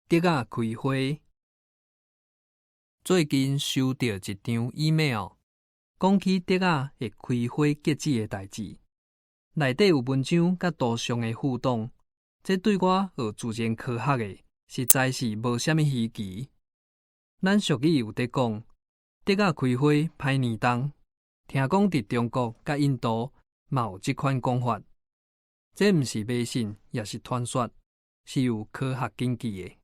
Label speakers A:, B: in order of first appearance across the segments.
A: 竹仔开花。最近收到一张 email， 讲起竹仔会开花结籽的代志，内底有文章甲图像的互动，这对我学自然科学的实在是无啥物稀奇。咱俗语有在讲，竹仔开花歹年冬，听讲伫中国甲印度嘛有这款讲法。这毋是迷信，也是传说，是有科学根据的。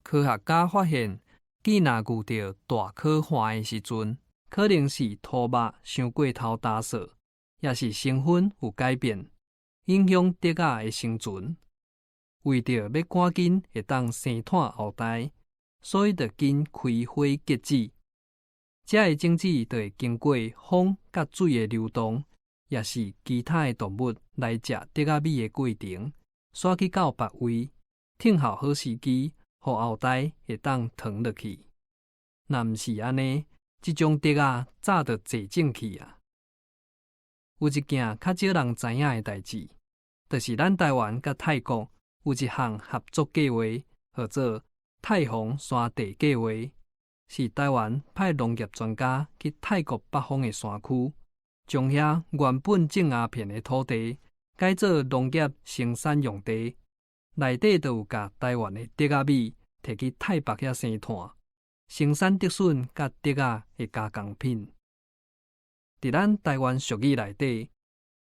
A: 科学家发现，囡仔遇到大可汗的时阵，可能是土肉伤过头焦燥，也是成分有改变，影响竹仔的生存。为着要赶紧会当生产后代，所以就紧开花结籽。这个种子就会经过风甲水的流动，也是其他的动物来食竹仔米的过程，刷去到别位，等候好时机，互后代会当传落去。若毋是安尼，这种竹仔早就坐种去啊。有一件较少人知影的代志，就是咱台湾甲泰国有一项合作计划，叫做泰洪山地计划，是台湾派农业专家去泰国北方的山区，将遐原本种鸦片的土地改做农业生产用地，内底就有甲台湾的竹仔米摕去泰北遐生炭，生产竹笋甲竹仔的加工品。伫咱台湾俗语内底，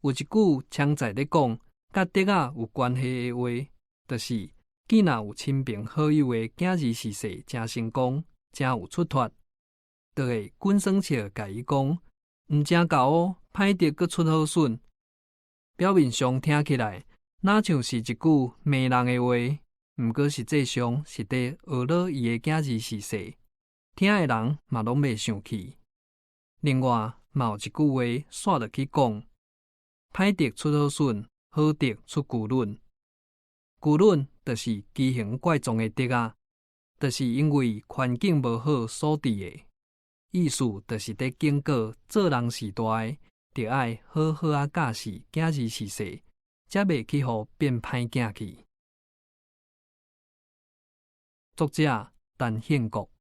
A: 有一句常在咧讲甲竹仔有关系的话，就是囡仔有亲朋好友的囝儿逝世真成功，真有出脱，就会滚耍笑甲伊讲，毋真够哦，歹竹阁出好笋。表面上听起来，哪像是一句骂人的话，毋过实际上是在懊恼伊的囝儿逝世，听的人嘛拢袂生气。另外，嘛有一句话煞落去讲，歹竹出好笋，好竹出巨卵。巨卵就是奇形怪状的竹仔，就是因为环境无好所致的。意思就是在警告做人时代的，就要好好啊教示囝儿逝世，才袂去互变歹囝去。作者陈宪国。